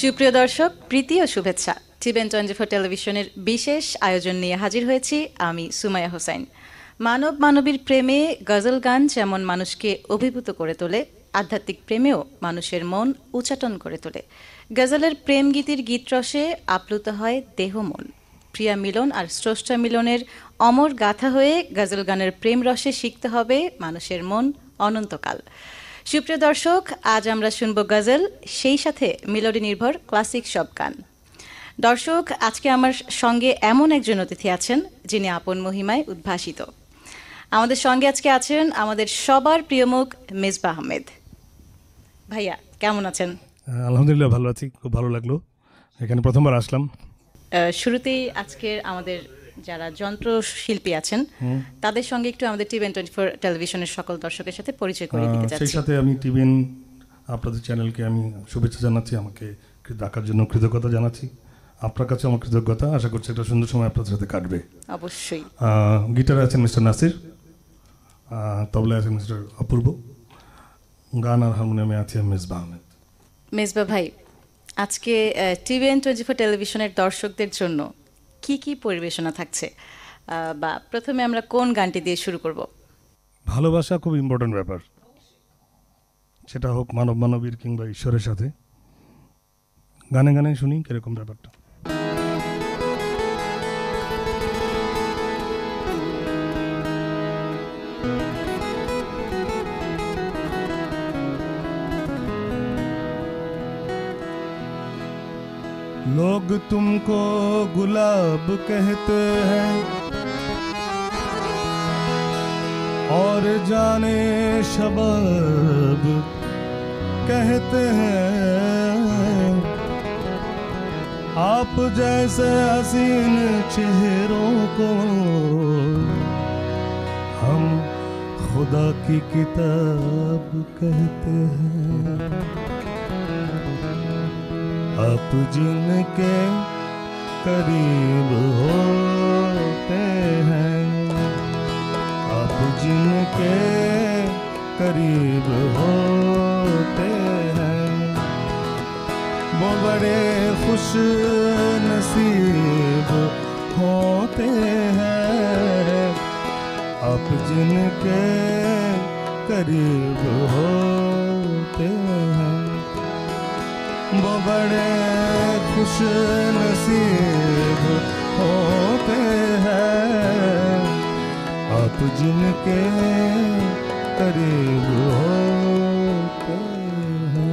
সুপ্রিয় দর্শক, প্রীতি ও শুভেচ্ছা। টিভেন 24 টেলিভিশনের বিশেষ আয়োজন নিয়ে হাজির হয়েছি আমি সুমাইয়া হোসেন। মানব মানবীর প্রেমে গজল গান যেমন মানুষকে অভিভূত করে তোলে, আধ্যাত্মিক প্রেমেও মানুষের মন উচাটন করে তোলে। গজলের প্রেম গীতির গীতরসে আপ্লুত হয় দেহ মন। প্রিয়া মিলন আর স্রষ্টা মিলনের অমর গাথা হয়ে গজল গানের প্রেম রসে শিখতে হবে মানুষের মন অনন্তকাল। সুপ্রিয় দর্শক, আজ আমরা শুনব গজল, সেই সাথে মেলোডি নির্ভর ক্লাসিক সব গান। দর্শক, আজকে আমার সঙ্গে এমন একজন অতিথি আছেন যিনি আপন মহিমায় উদ্ভাসিত। আমাদের সঙ্গে আজকে আছেন আমাদের সবার প্রিয় মুখ মেজবাহ আহমেদ। ভাইয়া কেমন আছেন? আলহামদুলিল্লাহ ভালো আছি, খুব ভালো লাগলো, এখানে প্রথমবার আসলাম। শুরুতেই আজকের আমাদের যারা যন্ত্রশিল্পী আছেন তাদের সঙ্গে একটু আমাদের টিভেন 24 টেলিভিশনের সকল দর্শকের সাথে পরিচয় করিয়ে দিতে চাচ্ছি। সেই সাথে আমি টিভেন আপনাদের চ্যানেলকে আমি শুভেচ্ছা জানাচ্ছি, আমাকে ডাকার জন্য কৃতজ্ঞতা জানাচ্ছি। আপনার কাছে আমার কৃতজ্ঞতা, আশা করছি একটা সুন্দর সময় আপনাদের সাথে কাটবে। অবশ্যই। গিটারে আছেন মিস্টার নাসির, তবলায় আছেন মিস্টার অপূর্ব, গান আর হারমোনিয়ামে আছে মেজবাহ আহমেদ। মেজবা ভাই, আজকে টিভেন 24 টেলিভিশনের দর্শকদের জন্য কি কি পরিবেশনা থাকছে, বা প্রথমে আমরা কোন গানটি দিয়ে শুরু করব? ভালোবাসা খুব ইম্পর্টেন্ট ব্যাপার, সেটা হোক মানব মানবীর কিংবা ঈশ্বরের সাথে। গানে গানে শুনি কিরকম ব্যাপারটা। लोग तुमको गुलाब कहते हैं और जाने शबाब कहते हैं, आप जैसे हसीन चेहरों को हम खुदा की किताब कहते हैं। आप जिनके करीब होते हैं, आप जिनके करीब होते हैं, वो बड़े खुश नसीब होते हैं। आप जिनके करीब होते हैं, वो बड़े खुश नसीब होते हैं। आप जिनके करीब होते हैं।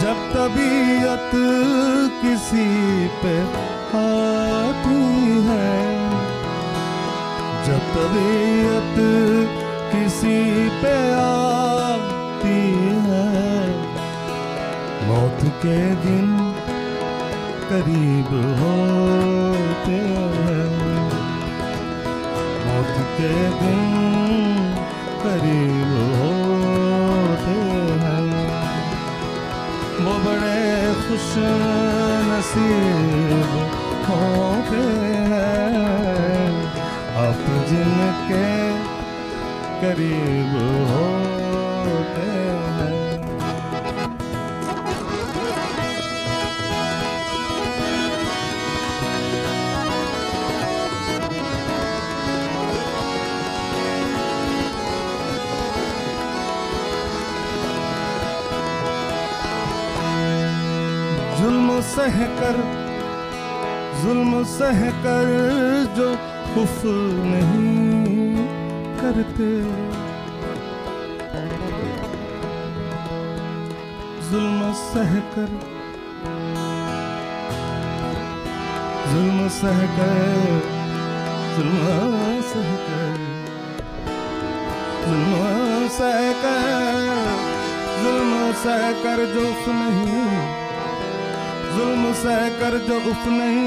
जब तबीयत किसी पे आती है, जब तबीयत किसी पे आती है, मौत के दिन करीब होते हैं, मौत के दिन करीब होते हैं, वो बड़े खुश नसीब होते हैं। आप जिनके करीब होते हैं। जुल्म सह कर जो उफ नहीं करते, जुल्म सह कर, जुल्म सह कर, जुल्म सह कर, जुल्म सह कर, जुल्म सह कर जो उफ नहीं, जुल्म सह कर जो उफ नहीं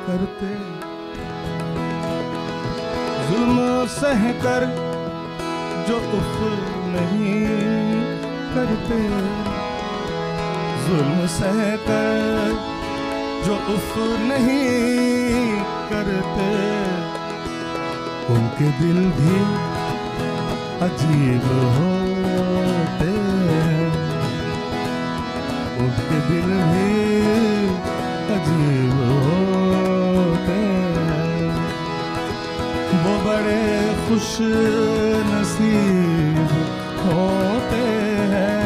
करते, जुल्म सह कर जो उफ नहीं करते, जुल्म सह कर जो उफ नहीं करते, उनके दिल भी अजीब होते हैं, उनके दिल भी अजीब होते हैं। वो बड़े खुश नसीब होते हैं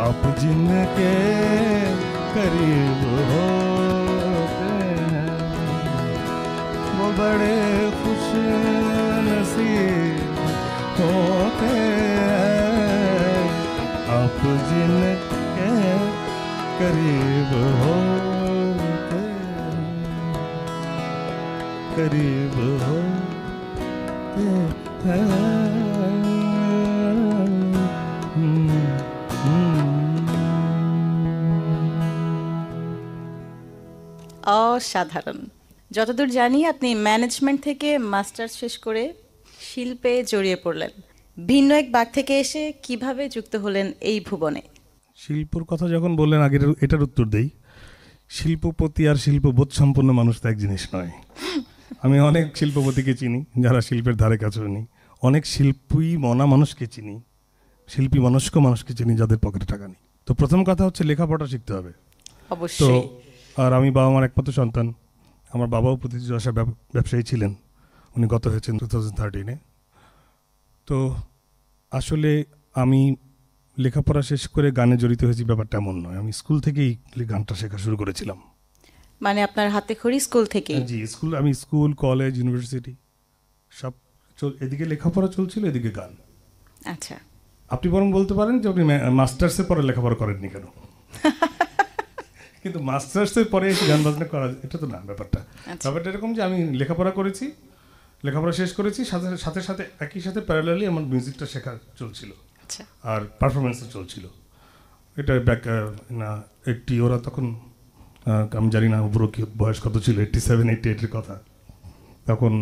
आप जिनके करीब होते हैं। वो बड़े खुश नसीब होते हैं आप जिनके करीब होते हैं, करीब होते हैं। অসাধারণ। যতদূর জানি আপনি ম্যানেজমেন্ট থেকে মাস্টার্স শেষ করে শিল্পে জড়িয়ে পড়লেন। ভিন্ন এক বাগ থেকে এসে কিভাবে যুক্ত হলেন এই ভুবনে? শিল্পর কথা যখন বললেন আগের এটার উত্তর দেই, শিল্পপতি আর শিল্পবোধ সম্পন্ন মানুষ তো এক জিনিস নয়। আমি অনেক শিল্পপতিকে চিনি যারা শিল্পের ধারে কাছেও নেই, অনেক শিল্পী মনা মানুষকে চিনি, শিল্পী মনস্ক মানুষকে চিনি যাদের পকেটে টাকা নেই। তো প্রথম কথা হচ্ছে লেখাপড়া শিখতে হবে। তো অবশ্যই। আর আমি বাবা মার একমাত্র সন্তান। আমার বাবাও প্রতিযোগিতা ব্যবসায়ী ছিলেন, উনি গত হয়েছেন 2013-এ। তো আসলে আমি লেখাপড়া শেষ করে গানে জড়িত হয়েছি ব্যাপারটা এমন নয়, আমি স্কুল থেকেই গানটা শেখা শুরু করেছিলাম। মানে আপনার হাতে খড়ি স্কুল থেকে? জি, আমি স্কুল কলেজ ইউনিভার্সিটি সব এদিকে লেখাপড়া চলছিল, এদিকে গান। আচ্ছা, আপনি বরং বলতে পারেন যে আপনি মাস্টার্সের পরে লেখাপড়া করেননি কেন, কিন্তু মাস্টার্সের পরে এসে গান বাজনা করা এটা তো না ব্যাপারটা। ব্যাপারটা এরকম যে আমি লেখাপড়া করেছি, লেখাপড়া শেষ করেছি, সাথে সাথে একই সাথে প্যারালালি আমার মিউজিকটা শেখা চলছিল আর পারফরমেন্সও চলছিল। এটা না 80 ওরা তখন আমি জানি না উপর কি বয়স কত ছিল, 87-88-এর কথা, তখন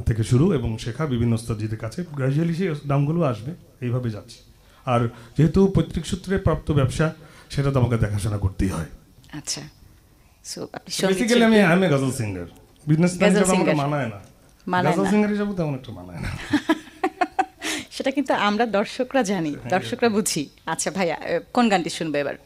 থেকে শুরু এবং শেখা বিভিন্ন স্তরজিদের কাছে, গ্র্যাজুয়ালি সেই দামগুলো আসবে, এইভাবে যাচ্ছি। আর যেহেতু পৈতৃক সূত্রে প্রাপ্ত ব্যবসা, সেটা তো আমাকে দেখাশোনা করতেই হয়। আচ্ছা, সো আপনি বেসিক্যালি আমি গজল সিঙ্গার, বিজনেসম্যান হিসেবে আমাকে মানায় না, গজল সিঙ্গার হিসেবে তেমন একটা মানায় না। সেটা কিন্তু আমরা দর্শকরা জানি, দর্শকরা বুঝি। আচ্ছা ভাইয়া, কোন গানটি শুনবে এবার?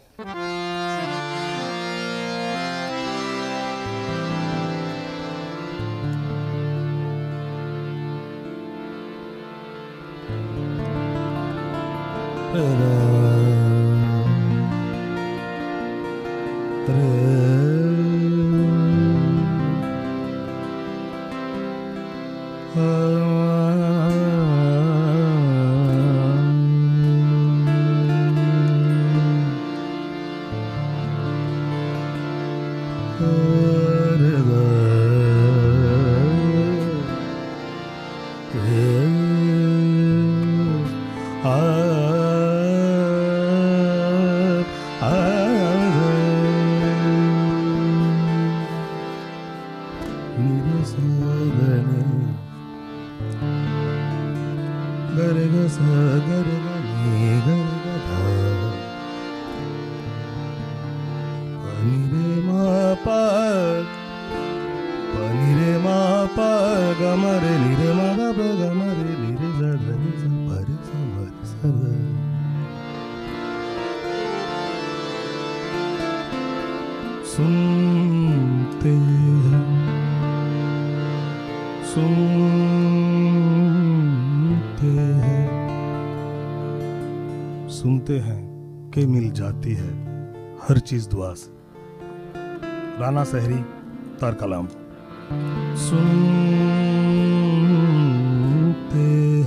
सुनते हैं कि मिल जाती है हर चीज दुआ से। राना सहरी, तार कलाम। सुनते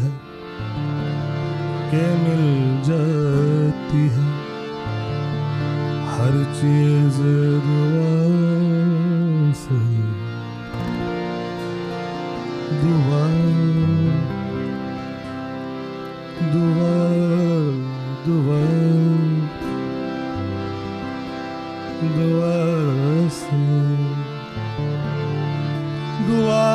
हैं कि मिल जाती है हर चीज दुआ से, दुआ दुआ दुआ दुआ से, दुआ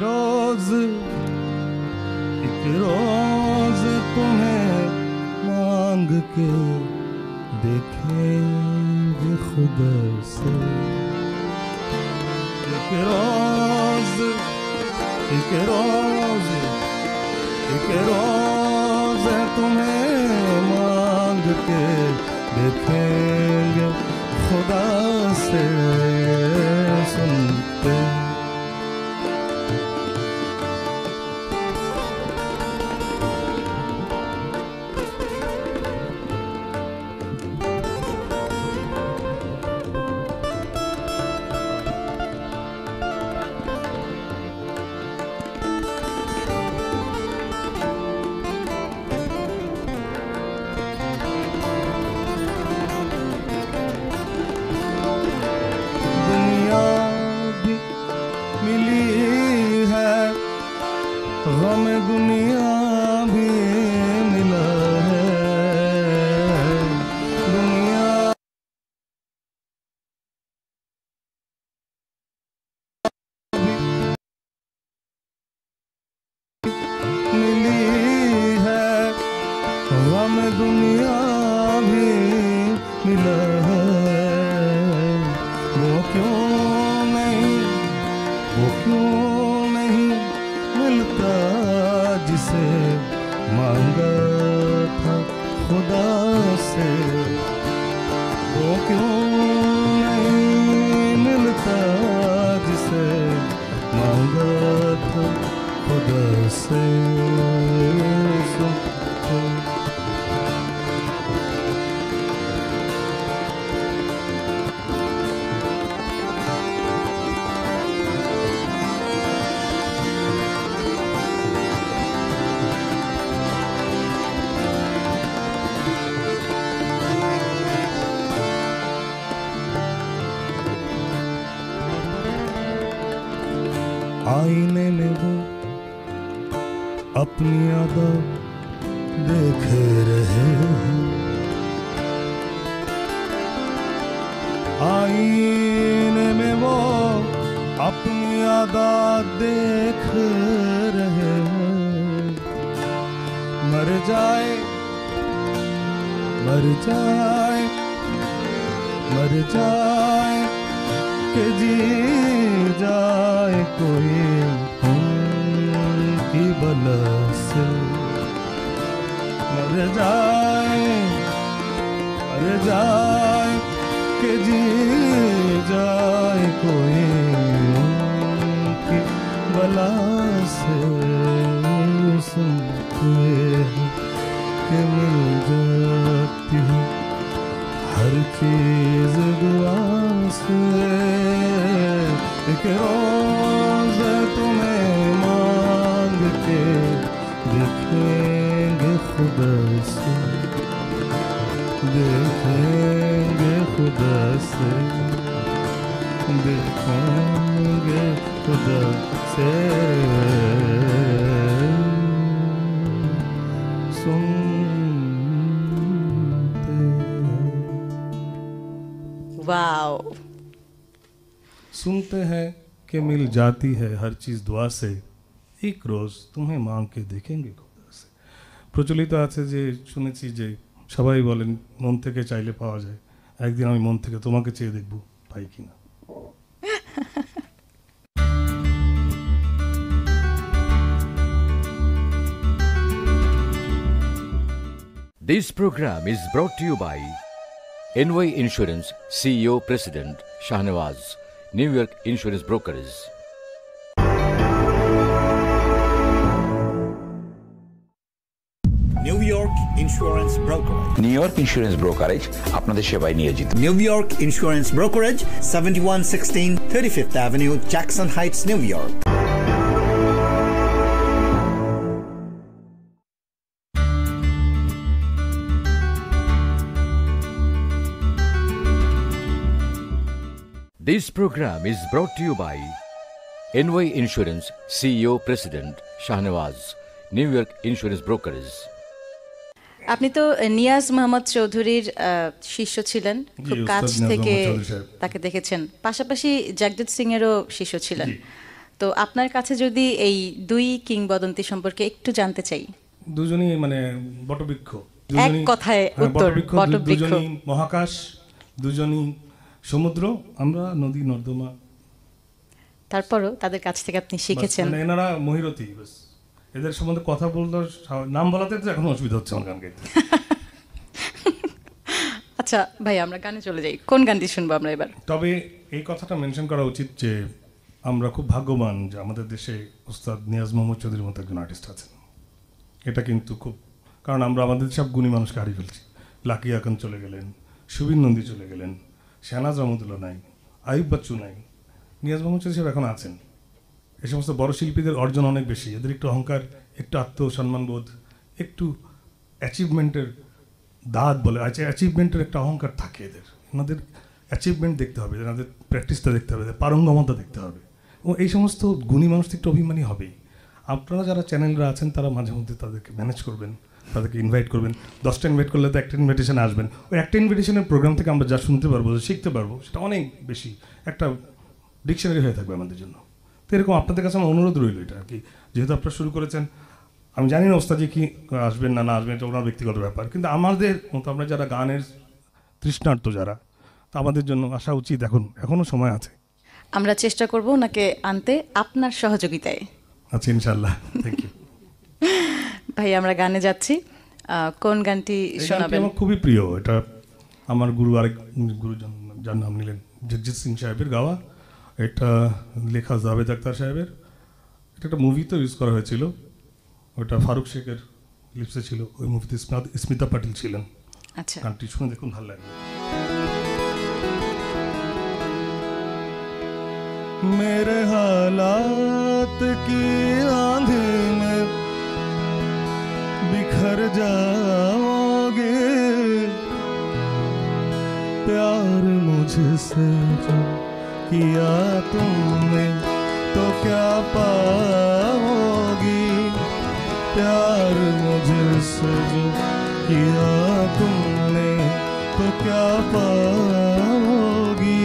रोज तुम्हें मांग के देखेंगे खुदा से। एक रोज तुम्हें मांग के देखेंगे खुदा से। सुनते दुनिया भी मिला है। वो क्यों नहीं मिलता जिसे मांगा था खुदा से। वो क्यों नहीं मिलता जिसे मांगा था खुदा से। आईने में वो अपनी यादा देखे रहे हैं। आईने में वो अपनी यादा देख रहे हैं। मर जाए कि जी जाए कोई उनकी बला से। मर जाए कि जी जाए कोई उनकी बला से। सुनते हैं कि मिल जाती है हर चीज दुआ से। एक रोज तुम्हें मांग के देखेंगे खुदा से। देखेंगे खुदा से। देखेंगे खुदा से। वाओ। सुनते हैं कि मिल जाती है हर चीज़ दुआ से। एक रोज तुम्हें मांग के देखेंगे खुदा से। প্রচলিত আছে যে শুনেছি যে সবাই বলেন মন থেকে চাইলে পাওয়া যায়। একদিন আমি মন থেকে তোমাকে চেয়ে দেখব পাই কিনা। This program is brought to you by NY Insurance CEO President Shahnawaz, New York Insurance Brokers. New York Insurance Brokerage. New York insurance brokerage আপনাদের সেবায় নিয়োজিত। New York Insurance Brokerage, 7116 35th Avenue, Jackson Heights, New York. This program is brought to you by NY Insurance CEO President Shahnawaz, New York Insurance Brokers. আপনি তো নিয়াজ মোহাম্মদ চৌধুরীর শিষ্য ছিলেন, খুব কাছ থেকে তাকে দেখেছেন, পাশাপাশি জগজিৎ সিং এরও শিষ্য ছিলেন। তো আপনার কাছে যদি এই দুই কিংবদন্তি সম্পর্কে একটু জানতে চাই। দুজনই মানে বটবৃক্ষ, এক কথায় উত্তর, বটবৃক্ষ। দুজনই মহাকাশ, দুজনই সমুদ্র, আমরা নদী নর্দমা। তারপরও তাদের কাছ থেকে আপনি শিখেছেন। মানে এনারা মহিরথী, বাস এদের সম্বন্ধে কথা বলতে, নাম বলাতে তো এখন অসুবিধা হচ্ছে আমার গান গাইতে। আচ্ছা ভাই, আমরা গানে চলে যাই। কোন গানটি শুনবো আমরা এবার? তবে এই কথাটা মেনশন করা উচিত যে আমরা খুব ভাগ্যবান যে আমাদের দেশে ওস্তাদ নিয়াজ মোহাম্মদ চৌধুরীর মতো একজন আর্টিস্ট আছেন। এটা কিন্তু খুব, কারণ আমরা আমাদের সব গুণী মানুষকে হারিয়ে ফেলছি। লাকি আকান চলে গেলেন, সুবীর নন্দী চলে গেলেন, শাহনাজ রহমতুল্লাহ নাই, আয়ুব বাচ্চু নাই, নিয়াজ মোহাম্মদ চৌধুরী সাহেব এখন আছেন। এই সমস্ত বড় শিল্পীদের অর্জন অনেক বেশি, এদের একটু অহংকার, একটু আত্মসম্মানবোধ, একটু অ্যাচিভমেন্টের দাঁত বলে, অ্যাচিভমেন্টের একটা অহংকার থাকে এদের। ওনাদের অ্যাচিভমেন্ট দেখতে হবে, এনাদের প্র্যাকটিসটা দেখতে হবে, পারঙ্গমতা দেখতে হবে, এবং এই সমস্ত গুণী মানুষ একটু অভিমানী হবেই। আপনারা যারা চ্যানেলরা আছেন তারা মাঝে মধ্যে তাদেরকে ম্যানেজ করবেন, তাদেরকে ইনভাইট করবেন। 10টা ইনভাইট করলে তো একটা ইনভিটেশন আসবেন। ওই একটা ইনভিটেশনের প্রোগ্রাম থেকে আমরা যা শুনতে পারবো, যা শিখতে পারবো, সেটা অনেক বেশি একটা ডিকশনারি হয়ে থাকবে আমাদের জন্য। তো এরকম আপনাদের কাছে আমার অনুরোধ রইল এটা আর কি, যেহেতু আপনারা শুরু করেছেন। আমি জানি না ওস্তাদজি কি আসবেন না আসবেন, এটা ওনার ব্যক্তিগত ব্যাপার, কিন্তু আমাদের মতো আমরা যারা গানের তৃষ্ণার্ত যারা, তা আমাদের জন্য আসা উচিত। এখনও সময় আছে। আমরা চেষ্টা করব ওনাকে আনতে আপনার সহযোগিতায়। আচ্ছা, ইনশাল্লাহ। থ্যাংক ইউ ভাই, আমরা গানে যাচ্ছি। কোন গানটি শোনাবেন? আমার খুবই প্রিয়, এটা আমার আরেক গুরুজন যার নাম নিলেন জগজিৎ সিং সাহেবের গাওয়া। এটা লেখা জাভেদ আখতার সাহেবের। এটা একটা মুভিতে ইউজ করা হয়েছিল, ওটা ফারুক শেখের লিপসে ছিল। ওই মুভিতে স্মিতা পাটিল ছিলেন। আচ্ছা, গানটি শুনে দেখুন, ভালো লাগবে। मेरे हालात की आंधी में बिखर जाओगे, प्यार मुझसे जो किया तुमने तो क्या पाओगी, प्यार मुझसे जो किया तुमने तो क्या पाओगी,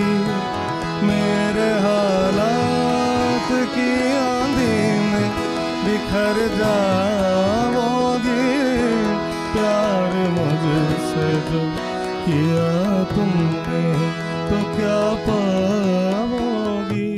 मेरे हालात की आंधी में बिखर जाओगे, प्यार मुझसे जो किया तुमने तो क्या पाओगी।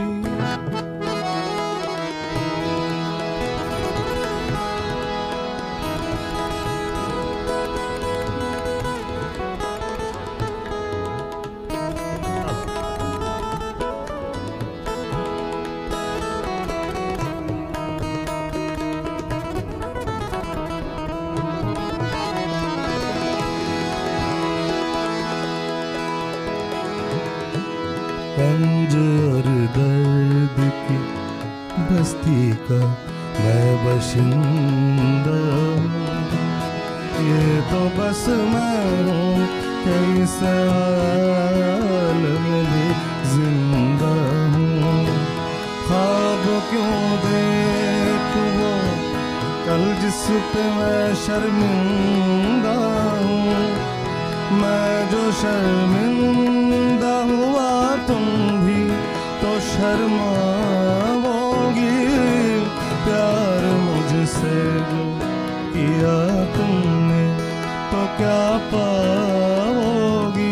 रंज और दर्द की बस्ती का मैं बशिंदा, ये तो बस मैं हूँ किस हाल में भी जिंदा हूँ। ख्वाब क्यों देखूँ कल जिस पे मैं शर्मिंदा हूँ, मैं जो शर्मिंदा हुआ तुम भी तो शर्माओगी, प्यार मुझसे जो किया तुमने तो क्या पाओगी।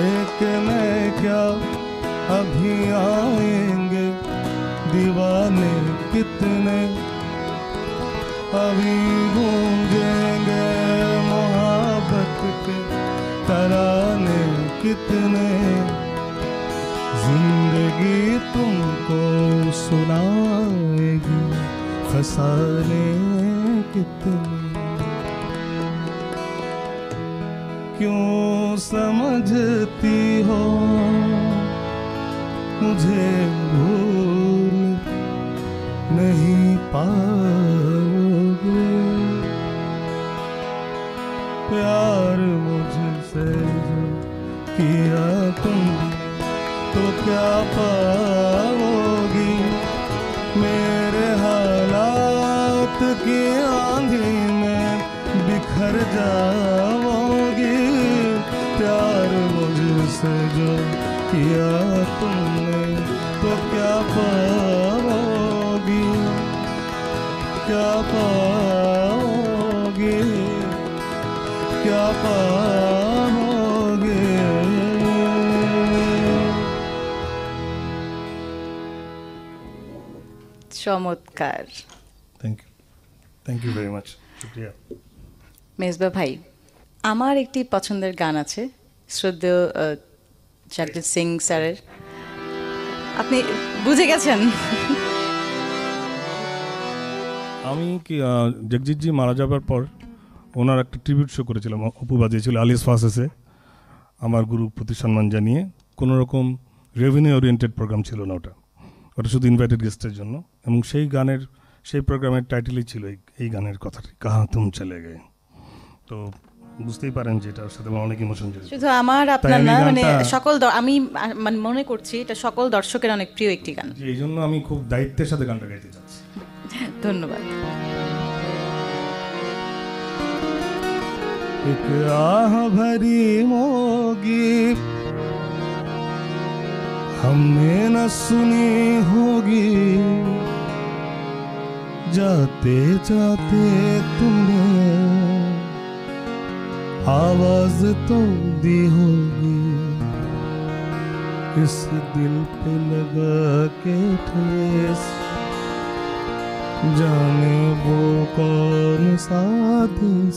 एक में क्या अभी आएंगे दीवाने कितने, अभी गूंजेंगे मोहब्बत के तराने कितने, जिंदगी तुमको सुनाएगी फसाने कितने। क्यों समझती हो मुझे भूल नहीं पाओगे, प्यार मुझसे जो किया तुम तो क्या पाओगे। की आंधी में बिखर जाओगी, प्यार मुझसे जो किया तुमने तो क्या पाओगी, क्या पाओगी, क्या पाओगे। চমৎকার। থ্যাংক ইউ ভেরি মাচ, শুক্রিয়া। মেজবা ভাই, আমার একটি পছন্দের গান আছে শ্রদ্ধেয় জগজিৎ সিং স্যারের, আপনি বুঝে গেছেন। আমি কি জগজিৎজি মারা যাবার পর ওনার একটা ট্রিবিউট শো করেছিলাম, অপু বাজিয়েছিল আলিয়াস ফাসেসে, আমার গুরু প্রতি সম্মান জানিয়ে। কোনো রকম রেভিনিউ ওরিয়েন্টেড প্রোগ্রাম ছিল না ওটা, ওটা শুধু ইনভাইটেড গেস্টের জন্য। এবং সেই প্রোগ্রামের টাইটেলই ছিল এই গানের কথাটি, কাহা তুম চলে গে। তো বুঝতেই পারেন যে এটার সাথে আমার অনেক ইমোশন জড়িত। শুধু আমার আপনার না, মানে সকল আমি মানে মনে করছি এটা সকল দর্শকের অনেক প্রিয় একটি গান। এই জন্য আমি খুব দায়িত্বের সাথে গানটা গাইতে চাচ্ছি। ধন্যবাদ। एक आह भरी मोगी हमने न सुनी होगी, जाते जाते तुमने आवाज तो दी होगी, इस दिल पे लगा के ठेस, जाने वो कौन सा देश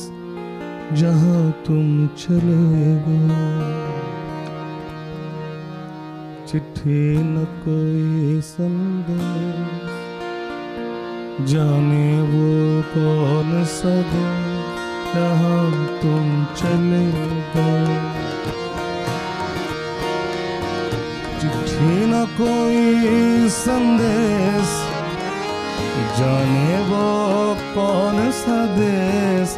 जहाँ तुम चले गए। चिट्ठी न कोई संदेश, जाने वो कौन सा देश जहाँ तुम चले गए। चिट्ठी न कोई संदेश, जाने वो कौन सा देश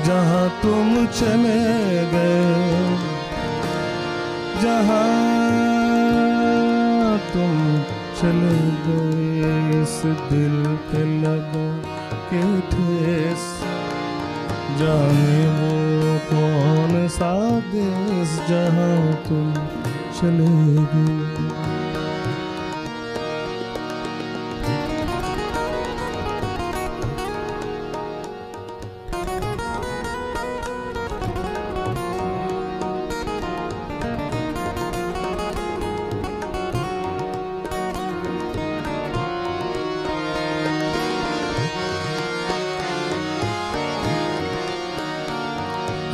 जहाँ तुम चले गए, जहाँ तुम चले गए। इस दिल पे लगा के ठेस, जाने वो कौन सा देश जहाँ तुम चले गए।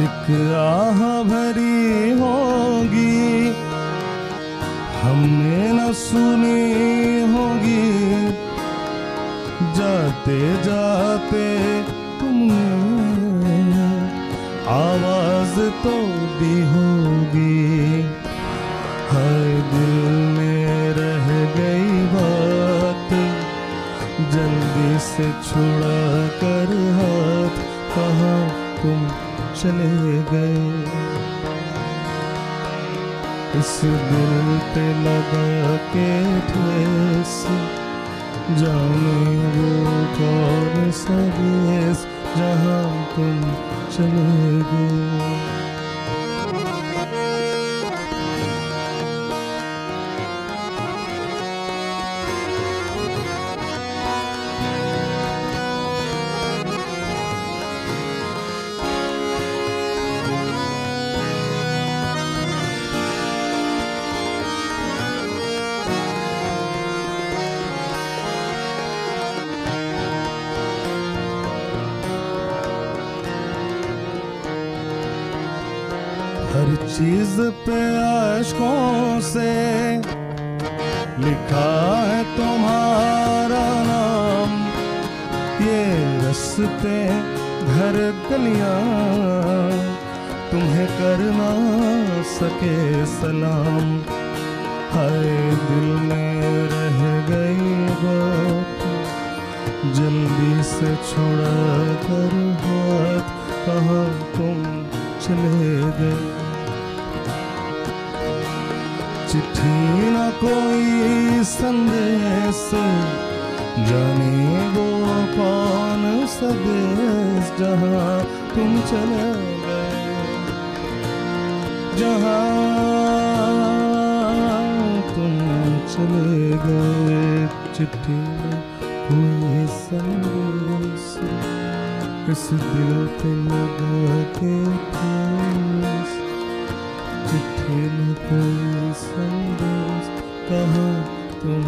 एक आह भरी होगी हमने न सुनी होगी, जाते जाते तुमने आवाज तो दी होगी, हर दिल में रह गई बात, जल्दी से छुड़ा कर हाथ, कहाँ तुम चले गए। इस दिल पे लगा के ठेस, जाने वो कौन सा देश जहाँ तुम चले गए। हर चीज पे आशकों से लिखा है तुम्हारा नाम, ये रस्ते घर गलियां तुम्हें कर ना सके सलाम। हर दिल में रह गई बात, जल्दी से छोड़ा कर हाथ, कहाँ तुम चले गए। चिट्ठी न कोई संदेश, जाने वो कौन सा सा देश जहाँ तुम चले गए, जहाँ तुम चले गए, चिट्ठी में कोई संदेश इस दिल पे लगा के ठेस, चिट्ठी में कोई संदेश कहाँ तुम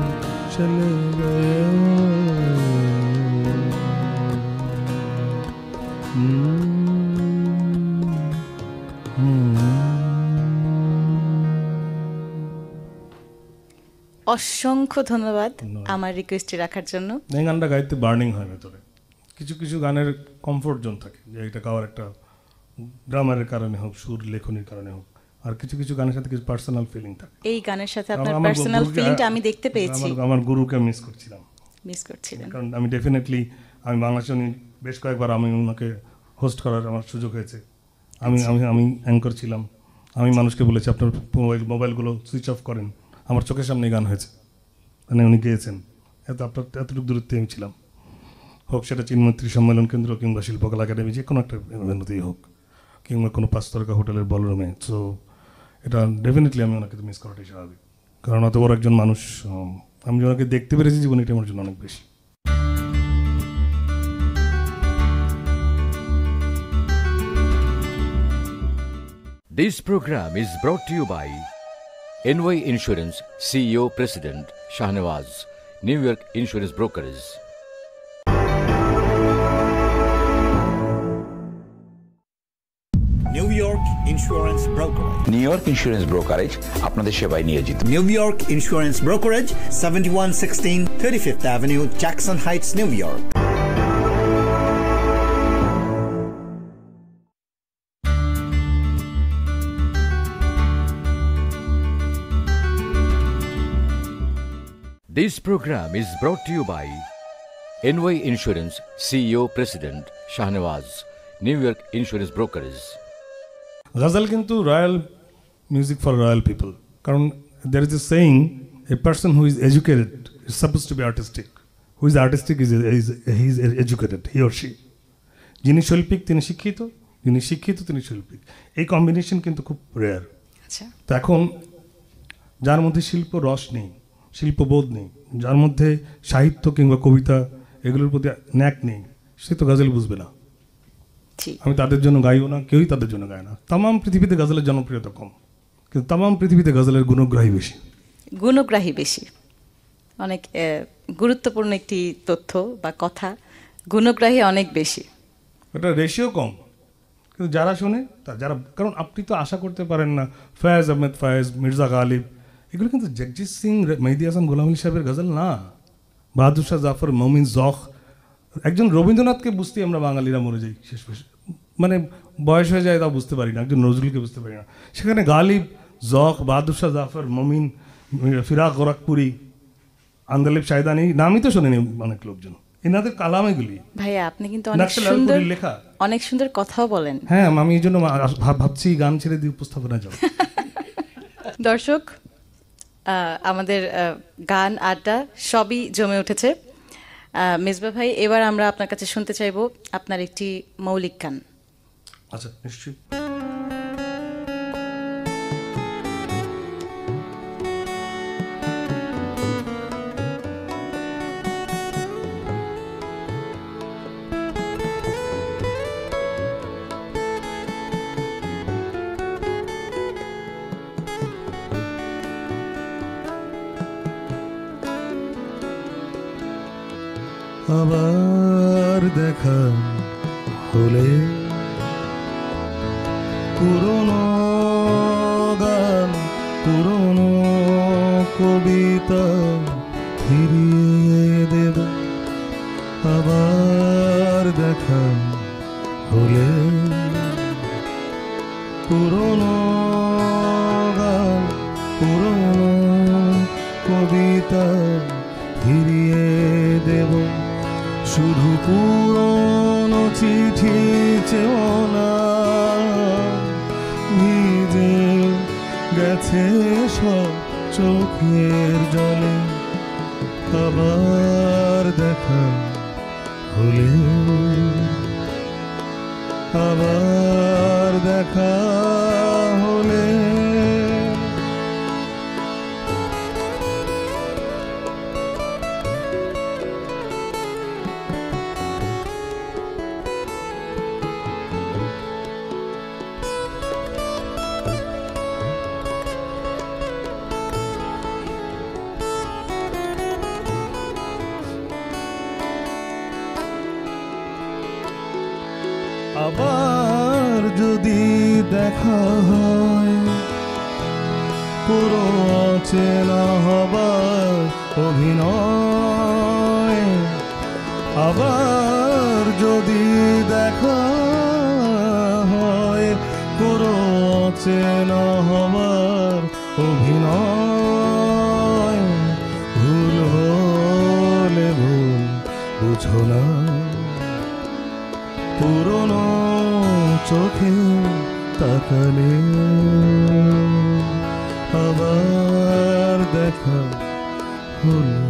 चले गए। অসংখ্য ধন্যবাদ আমার রিকোয়েস্টে রাখার জন্য। এই গানটা গাইতে বার্নিং হয় ভেতরে, কিছু কিছু গানের কমফোর্ট জোন থাকে, যে এটা গাওয়ার একটা গ্রামারের কারণে হোক, সুর লেখনির কারণে হোক, আর কিছু কিছু গানের সাথে কিছু পার্সোনাল ফিলিং থাকে। এই গানের সাথে আপনার পার্সোনাল ফিলিংটা আমি দেখতে পেয়েছি। আমার গুরুকে মিস করছিলাম, কারণ আমি ডেফিনেটলি আমি বাংলাদেশে বেশ কয়েকবার আমি ওনাকে হোস্ট করার আমার সুযোগ হয়েছে। আমি অ্যাঙ্কর ছিলাম, আমি মানুষকে বলেছি আপনার মোবাইলগুলো সুইচ অফ করেন, আমার চোখের সামনে গান হয়েছে, মানে উনি গেয়েছেন। এতটুকু দূরত্বে আমি ছিলাম, হোক সেটা চিন্মৈত্রী সম্মেলন কেন্দ্র কিংবা শিল্পকলা একাডেমি, যে কোনো একটা ভেন্যুতেই হোক, কিংবা কোনো 5 তারকা হোটেলের বলরুমে। সো এটা ডেফিনেটলি আমি ওনাকে মিস করাটাই স্বাভাবিক, কারণ অত বড় একজন মানুষ, আমি ওনাকে দেখতে পেরেছি জীবনে, এটা আমার জন্য অনেক বেশি। This program is brought to you by NY Insurance CEO President Shahnawaz, New York Insurance Brokers. New York Insurance Brokerage. New York insurance brokerage আপনাদের সেবায় নিয়োজিত। New York Insurance Brokerage, 7116 35th Avenue, Jackson Heights, New York. This program is brought to you by NY Insurance CEO President Shahnawaz, New York Insurance Brokers. গজল কিন্তু royal music for royal people, কারণ there is a saying, a person who is educated is supposed to be artistic, who is artistic he is educated, he or she. যিনি শৈল্পিক তিনি শিক্ষিত, যিনি শিক্ষিত তিনি শৈল্পিক, এই কম্বিনেশন কিন্তু খুব রেয়ার। আচ্ছা, তো এখন যার মধ্যে শিল্প রস নেই, শিল্পবোধ নেই, যার মধ্যে সাহিত্য কিংবা কবিতা এগুলোর প্রতি ন্যাক নেই, সে তো গজল বুঝবে না। আমি তাদের জন্য গাইও না, কেউই তাদের জন্য গায় না। তামাম পৃথিবীতে গজলের জনপ্রিয়তা কম, কিন্তু তামাম পৃথিবীতে গজলের গুণগ্রাহী বেশি। গুণগ্রাহী বেশি, অনেক গুরুত্বপূর্ণ একটি তথ্য বা কথা, গুণগ্রাহী অনেক বেশি। এটা রেশিও কম, কিন্তু যারা শোনে যারা, কারণ আপনি তো আশা করতে পারেন না ফয়াজ আহমেদ ফয়াজ, মির্জা গালিব, এগুলো কিন্তু জগজিৎ সিং, মেহেদী হাসান, গোলাম আলী সাহেবের গজল না। বাহাদুর শাহ জাফর, মমিন জখ, একজন রবীন্দ্রনাথকে বুঝতেই আমরা বাঙালিরা মরে যাই শেষ, মানে বয়স হয়ে যায় তাও বুঝতে পারি না, একজন নজরুলকে বুঝতে পারি না। সেখানে গালিব, জখ, বাহাদুর শাহ জাফর, মমিন, ফিরাক গোরখপুরি, আন্দালিব শায়দানি নামই তো শোনেনি অনেক লোকজন, এনাদের কালাম এগুলি। ভাইয়া আপনি কিন্তু অনেক সুন্দর লেখা, অনেক সুন্দর কথাও বলেন। হ্যাঁ, আমি এই জন্য ভাবছি গান ছেড়ে দিয়ে উপস্থাপনা যাব। দর্শক, আমাদের গান আড্ডা সবই জমে উঠেছে। মেজবা ভাই, এবার আমরা আপনার কাছে শুনতে চাইব আপনার একটি মৌলিক গান। আচ্ছা, নিশ্চয়ই। আবার দেখা হলে পুরনো গান, পুরনো কবিতা ফিরিয়ে দেব। আবার দেখা হলে পুরনো গান, পুরনো কবিতা ফিরিয়ে দেব। শুধু পুরনো চিঠি চেও না, ভিজে গেছে সব চোখের জলে। আবার দেখা হলে আবার দেখা হলে আবার যদি দেখা হয় পুরো অচেনা হবার অভিনয়, আবার যদি দেখা হয় পুরো অচেনা হবার অভিনয়, ভুল হলে ভুল বুঝো না, পুরনো চোখে তাকালে আবার দেখা হলো।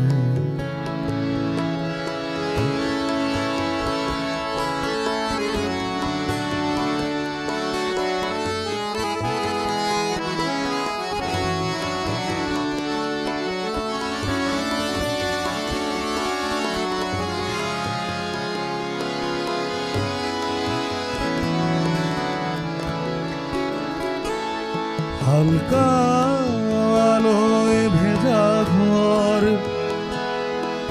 হালকা আলোয় ভেজা ঘর,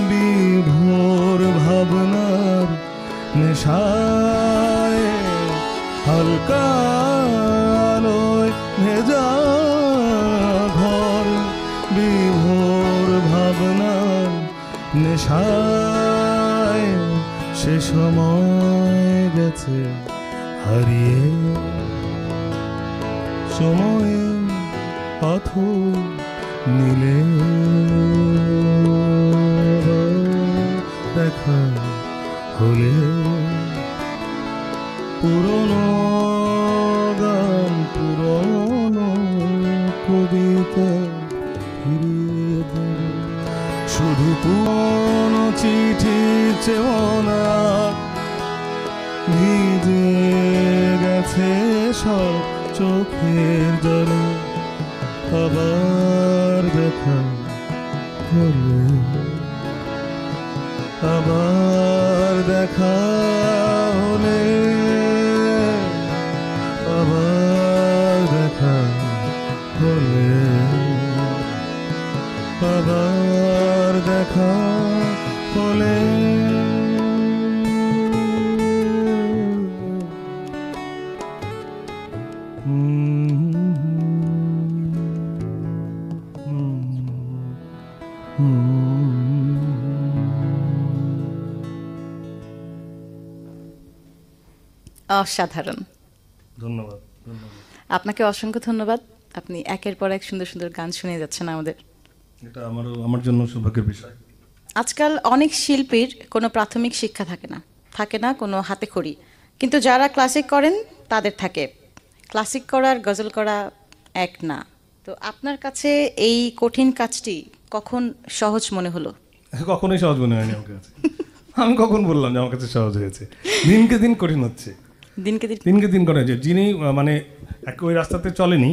বিভোর ভাবনার নেশায়, হালকা আলোয় ভেজা ঘর, বিভোর ভাবনার নেশায়, সে সময় গেছে হারিয়ে, সময়ে পথ নীলে দেখা হলে পুরনো গান, পুরনো কবিতা ফিরিয়ে দে, শুধু পুরনো চিঠি চেও না, ভিজে গেছে সব চোখের জলে, আবার দেখা হলে, আবার দেখা হলে, আবার দেখা হলে, আবার দেখা হলে। অসাধারণ। ধন্যবাদ, ধন্যবাদ। আপনাকে অসংখ্য ধন্যবাদ। আপনি একের পর এক সুন্দর সুন্দর গান শুনিয়ে যাচ্ছেন আমাদের। এটা আমার জন্য সৌভাগ্যের বিষয়। আজকাল অনেক শিল্পীর কোনো প্রাথমিক শিক্ষা থাকে না কোনো হাতে খড়ি, কিন্তু যারা ক্লাসিক করেন তাদের থাকে। ক্লাসিক করার গজল করা এক না, তো আপনার কাছে এই কঠিন কাজটি কখন সহজ মনে হলো? কখনোই সহজ মনে হয়নি আমার কাছে। আমি কখন বললাম যে আমার কাছে সহজ হয়েছে? দিনকে দিন কঠিন হচ্ছে, দিনকে দিন কঠিন হচ্ছে। যিনি মানে ওই রাস্তাতে চলেনি,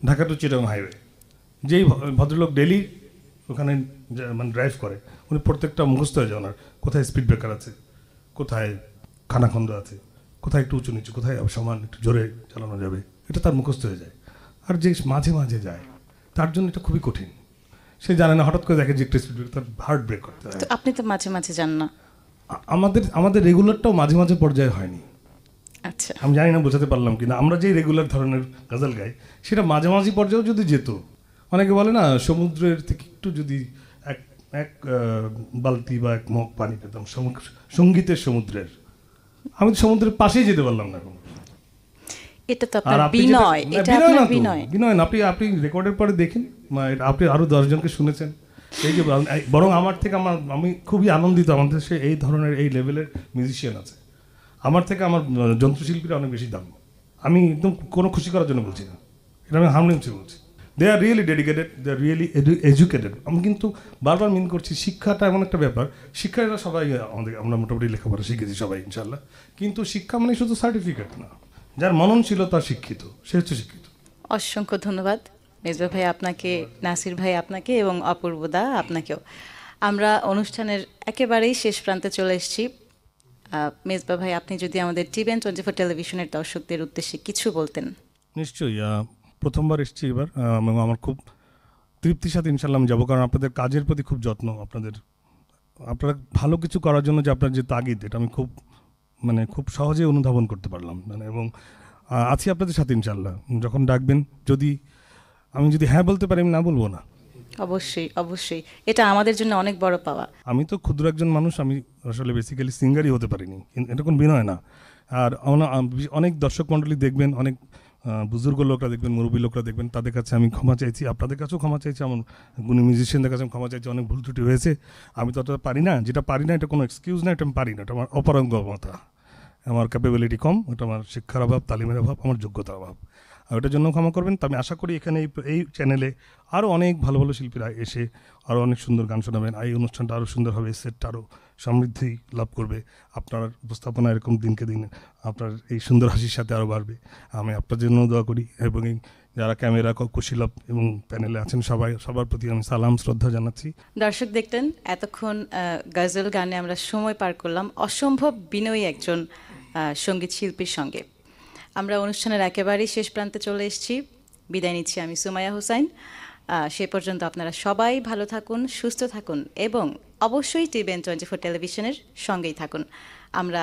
ঢাকা টু চিটাগং হাইওয়ে, যেই ভদ্রলোক ডেলি ওখানে মানে ড্রাইভ করে, উনি প্রত্যেকটা মুখস্থ হয়ে যায় ওনার। কোথায় স্পিড ব্রেকার আছে, কোথায় খানাখন্দ আছে, কোথায় একটু উঁচু নিচু, কোথায় সমান একটু জোরে চালানো যাবে, এটা তার মুখস্থ হয়ে যায়। আর যে মাঝে মাঝে যায় তার জন্য এটা খুবই কঠিন। সে জানে না, হঠাৎ করে দেখে যে একটা স্পিড ব্রেক, তার হার্ট ব্রেক করতে হয়। আপনি তো মাঝে মাঝে যান না? আমাদের রেগুলারটাও মাঝে মাঝে পর্যায়ে হয়নি। আচ্ছা, আমি জানি না বোঝাতে পারলাম কিনা। আমরা যে রেগুলার ধরনের গজল গাই সেটা মাঝামাঝি পর্যায়েও যদি যেত, অনেকে বলে না সমুদ্রের থেকে একটু যদি এক বালতি বা এক মগ পানি পেতাম সঙ্গীতের সমুদ্রের, আমি তো সমুদ্রের পাশেই যেতে পারলাম না এখন। এটা তো আপনার বিনয়, এটা আপনার বিনয়। বিনয় না, আপনি রেকর্ডের পরে দেখেন, আপনি আরো 10 জনকে শুনেছেন। এই যে বরং আমার থেকে আমি খুবই আনন্দিত, আমাদের দেশে এই ধরনের এই লেভেলের মিউজিশিয়ান আছে। আমার থেকে আমার যন্ত্রশিল্পীরা অনেক বেশি দাম। আমি একদম কোনো খুশি করার জন্য বলছি না, এটা আমি হারমোনিয়াম বলছি। They are really dedicated, they are really educated. আমি কিন্তু বারবার মিন করছি শিক্ষাটা এমন একটা ব্যাপার, শিক্ষাটা সবাই আমরা মোটামুটি লেখাপড়া শিখেছি সবাই ইনশাল্লাহ, কিন্তু শিক্ষা মানে শুধু সার্টিফিকেট না, যার মননশীলতা শিক্ষিত, সে হচ্ছে শিক্ষিত। অসংখ্য ধন্যবাদ মেজবা ভাই আপনাকে, নাসির ভাই আপনাকে এবং অপূর্বদা আপনাকেও। আমরা অনুষ্ঠানের একেবারেই শেষ প্রান্তে চলে এসেছি। মেজবা ভাই, আপনি যদি আমাদের TVN24 টেলিভিশনের দর্শকদের উদ্দেশ্যে কিছু বলতেন। নিশ্চয়ই, প্রথমবার এসেছি এবার, এবং আমার খুব তৃপ্তির সাথে ইনশাল্লাহ আমি যাবো, কারণ আপনাদের কাজের প্রতি খুব যত্ন, আপনারা ভালো কিছু করার জন্য যে আপনার যে তাগিদ, এটা আমি খুব সহজে অনুধাবন করতে পারলাম, এবং আছি আপনাদের সাথে ইনশাল্লাহ। যখন ডাকবেন, আমি যদি হ্যাঁ বলতে পারি, আমি না বলবো না। অবশ্যই অবশ্যই, এটা আমাদের জন্য অনেক বড় পাওয়া। আমি তো ক্ষুদ্র একজন মানুষ, আমি আসলে বেসিক্যালি সিঙ্গারই হতে পারিনি, এটা কোনো বিনয় না। আর অনেক দর্শক মণ্ডলী দেখবেন, অনেক বুজুর্গ লোকরা দেখবেন, মুরব্বী লোকরা দেখবেন, তাদের কাছে আমি ক্ষমা চাইছি, আপনাদের কাছেও ক্ষমা চাইছি, আমার গুণী মিউজিশিয়ানদের কাছে আমি ক্ষমা চাইছি, অনেক ভুল ত্রুটি হয়েছে। আমি তো অতটা পারি না, যেটা পারি না এটা কোনো এক্সকিউজ না, এটা আমি পারি না, এটা আমার অপারগমতা, আমার ক্যাপাবিলিটি কম, এটা আমার শিক্ষার অভাব, তালিমের অভাব, আমার যোগ্যতার অভাব, আর ওটার জন্য ক্ষমা করবেন। তো আমি আশা করি এখানে এই চ্যানেলে আরও অনেক ভালো ভালো শিল্পীরা এসে আরও অনেক সুন্দর গান শোনাবেন, এই অনুষ্ঠানটা আরও সুন্দর হবে, সেটটা আরও সমৃদ্ধি লাভ করবে, আপনার উপস্থাপনা এরকম দিনকে দিন আপনার এই সুন্দর হাসির সাথে আরও বাড়বে। আমি আপনার জন্য দোয়া করি, এবং এই যারা ক্যামেরা কুশীলভ এবং প্যানেলে আছেন সবার প্রতি আমি সালাম শ্রদ্ধা জানাচ্ছি। দর্শক দেখলেন এতক্ষণ গজল গানে আমরা সময় পার করলাম অসম্ভব বিনয়ী একজন সঙ্গীত শিল্পীর সঙ্গে। আমরা অনুষ্ঠানের একেবারেই শেষ প্রান্তে চলে এসেছি, বিদায় নিচ্ছি আমি সুমাইয়া হোসাইন। সে পর্যন্ত আপনারা সবাই ভালো থাকুন, সুস্থ থাকুন এবং অবশ্যই TVN24 টেলিভিশনের সঙ্গেই থাকুন। আমরা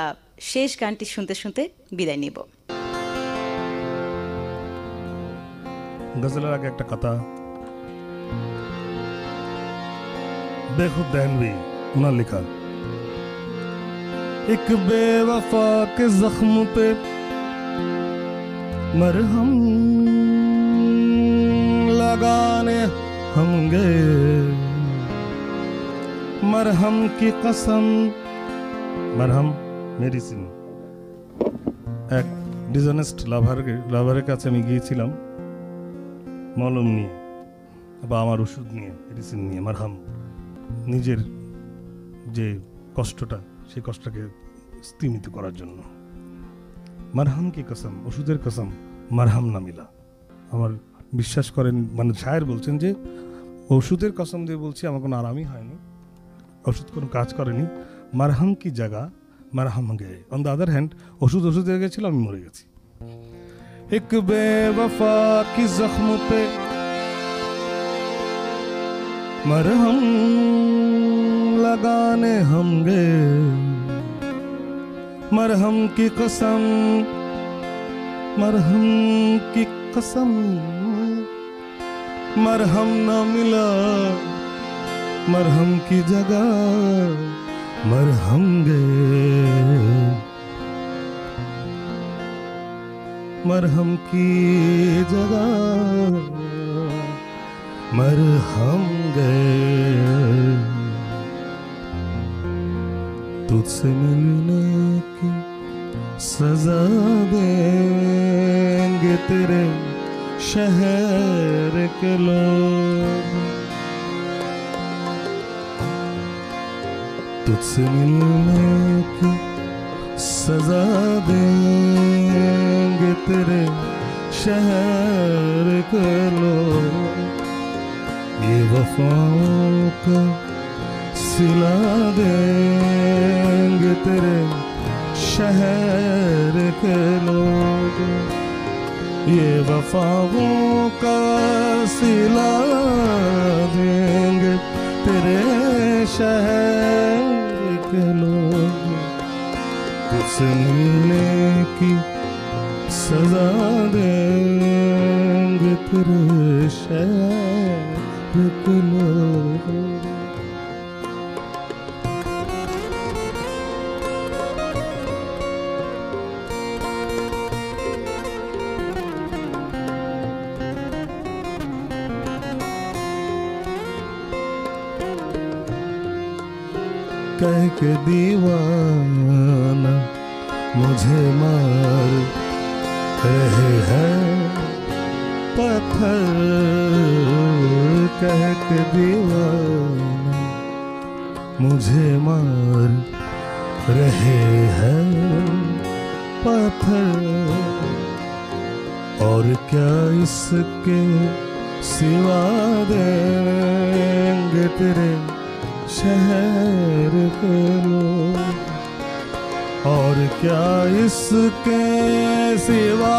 শেষ গানটি শুনতে শুনতে বিদায় নিব। গজলের আগে একটা কথা, বেখুদ দেহলভি ওনার লেখা, এক বেওয়ফা কে জख्म पे मरहम लगाने हम गए, मरहम की कसम, मरहम মেডিসিন। এক ডিসঅনেস্ট লাভারের কাছে আমি গিয়েছিলাম মলম নিয়ে বা আমার ওষুধ নিয়ে, মেডিসিন নিয়ে, মারহাম, নিজের যে কষ্টটা সেই কষ্টটাকে স্তিমিত করার জন্য। মারহাম কি কসম, ওষুধের কসম মারহাম না মিলা। আমার বিশ্বাস করেন, শায়ের বলছেন যে ওষুধের কসম দিয়ে বলছি আমার কোনো আরামই হয়নি, ওষুধ কোনো কাজ করেনি, মারহাম কি জায়গা মারহাম গে। অন দ্য আদার হ্যান্ড ওষুধ হয়ে গেছিল, আমি মরে গেছি। एक बेवफा की जख्म पे मरहम लगाने हम गए, मरहम की कसम, मरहम की कसम, मरहम न मिला, मरहम की जगह मरहम गए, मरहम की जगह मरहम गए। तुझसे मिलने की सजा देंगे तेरे शहर के लोग, तुझसे मिलने की सजा देंगे तेरे शहर के लोग, ये वफाओं का सिला देंगे तेरे शहर के लोग, ये वफाओं का सिला देंगे तेरे शहर के लोग, तुझसे मिलने की सजा देंगे तेरे शहर के लोग। कह के दीवाना मुझे मार रहे हैं, पत्थर कह के दीवाना मुझे मार रहे हैं पत्थर, और क्या इसके सिवा देंगे तेरे शहर के लोग, और क्या इसके सिवा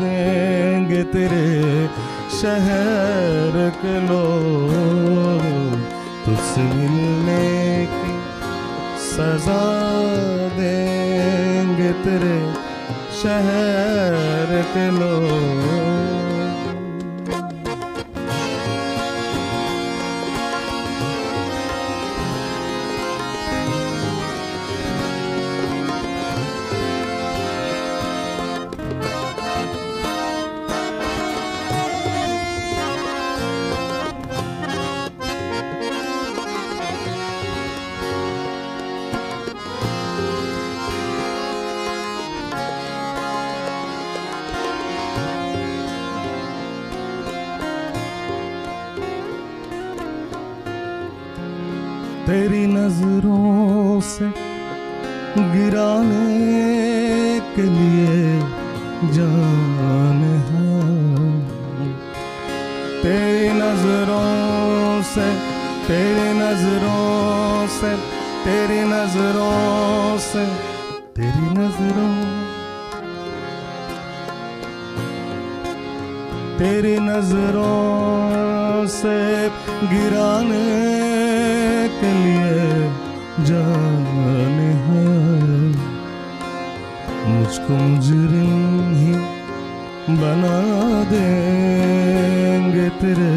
देंगे तेरे शहर के लोग। तुझसे मिलने की सजा देंगे तेरे शहर के लोग। तेरी नजरों से गिराने के लिए जान है, तेरी नजरों से, तेरी नजरों से, तेरी नजरों से, तेरी नजरों, तेरी नजरों से गिराने के लिए जान है। मुझको मुजरिम ही बना देंगे तेरे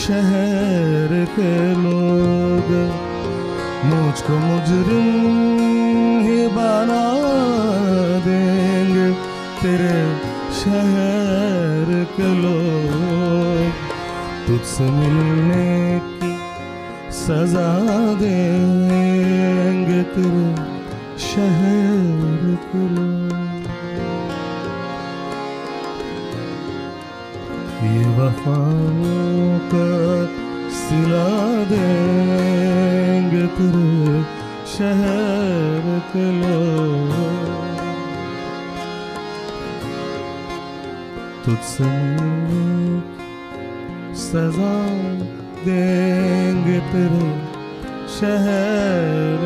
शहर के लोग, मुझको मुजरिम ही बना देंगे तेरे शहर के लोग। तुझसे मिलने की सजा देंगे तेरे शहर के लोग। ये वफाओं का सिला देंगे तेरे शहर के लोग। तुझसे सजा देंगे तेरे शहर